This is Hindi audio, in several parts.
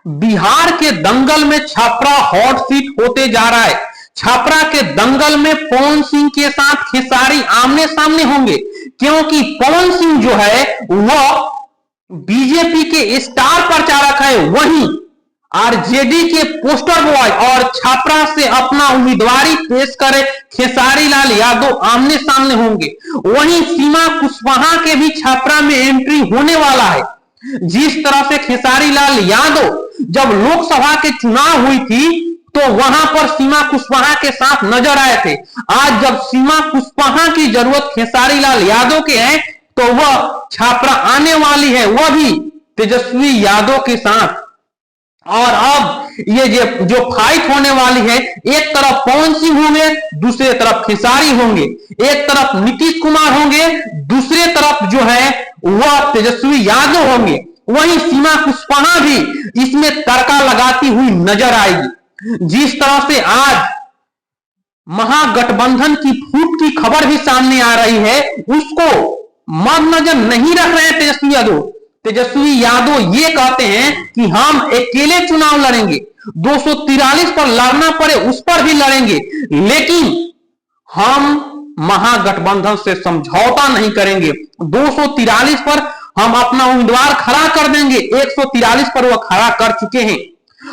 बिहार के दंगल में छापरा हॉट सीट होते जा रहा है। छापरा के दंगल में पवन सिंह के साथ खेसारी आमने सामने होंगे, क्योंकि पवन सिंह जो है वह बीजेपी के स्टार प्रचारक है, वहीं आरजेडी के पोस्टर बॉय और छापरा से अपना उम्मीदवारी पेश करे खेसारी लाल यादव आमने सामने होंगे। वहीं सीमा कुशवाहा के भी छापरा में एंट्री होने वाला है। जिस तरह से खेसारी लाल यादव जब लोकसभा के चुनाव हुई थी तो वहां पर सीमा कुशवाहा के साथ नजर आए थे, आज जब सीमा कुशवाहा की जरूरत खेसारी लाल यादव के है तो वह छापरा आने वाली है, वह भी तेजस्वी यादव के साथ। और अब ये जो फाइट होने वाली है, एक तरफ पवन सिंह होंगे, दूसरे तरफ खेसारी होंगे, एक तरफ नीतीश कुमार होंगे, दूसरे तरफ जो है वह तेजस्वी यादव होंगे। वहीं सीमा कुशवाहा भी इसमें तड़का लगाती हुई नजर आएगी। जिस तरह से आज महागठबंधन की फूट की खबर भी सामने आ रही है, उसको मद्देनजर नहीं रख रहे हैं तेजस्वी यादव। तेजस्वी यादव ये कहते हैं कि हम अकेले चुनाव लड़ेंगे, 243 पर लड़ना पड़े उस पर भी लड़ेंगे, लेकिन हम महागठबंधन से समझौता नहीं करेंगे। 243 पर हम अपना उम्मीदवार खड़ा कर देंगे, 143 पर वह खड़ा कर चुके हैं।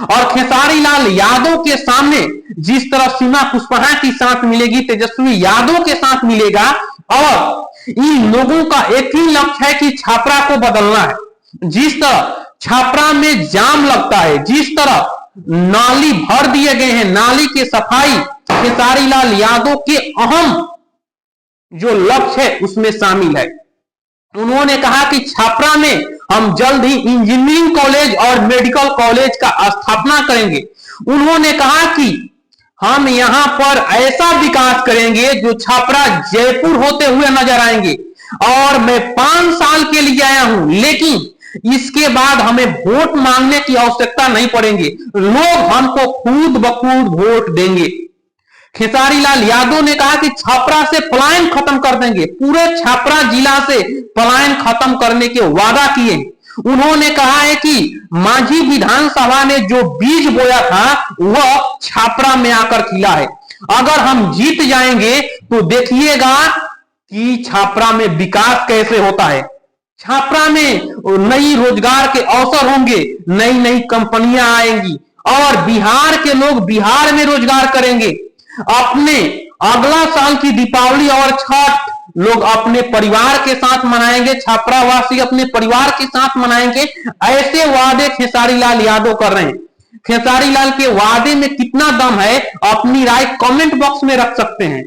और खेसारी लाल यादव के सामने जिस तरह सीमा कुशवाहा की साथ मिलेगी, तेजस्वी यादव के साथ मिलेगा, और इन लोगों का एक ही लक्ष्य है कि छापरा को बदलना है। जिस तरह छापरा में जाम लगता है, जिस तरह नाली भर दिए गए हैं, नाली की सफाई खेसारी लाल यादव के अहम जो लक्ष्य है उसमें शामिल है। उन्होंने कहा कि छापरा में हम जल्द ही इंजीनियरिंग कॉलेज और मेडिकल कॉलेज का स्थापना करेंगे। उन्होंने कहा कि हम यहां पर ऐसा विकास करेंगे जो छापरा जयपुर होते हुए नजर आएंगे। और मैं 5 साल के लिए आया हूं, लेकिन इसके बाद हमें वोट मांगने की आवश्यकता नहीं पड़ेगी, लोग हमको खुद ब खुद वोट देंगे। खेसारी लाल यादव ने कहा कि छापरा से पलायन खत्म कर देंगे, पूरे छापरा जिला से पलायन खत्म करने के वादा किए। उन्होंने कहा है कि मांझी विधानसभा ने जो बीज बोया था वह छापरा में आकर खिला है। अगर हम जीत जाएंगे तो देखिएगा कि छापरा में विकास कैसे होता है। छापरा में नई रोजगार के अवसर होंगे, नई नई कंपनियां आएंगी और बिहार के लोग बिहार में रोजगार करेंगे। अपने अगला साल की दीपावली और छठ लोग अपने परिवार के साथ मनाएंगे, छापरा वासी अपने परिवार के साथ मनाएंगे। ऐसे वादे खेसारी लाल यादव कर रहे हैं। खेसारी लाल के वादे में कितना दम है, अपनी राय कमेंट बॉक्स में रख सकते हैं।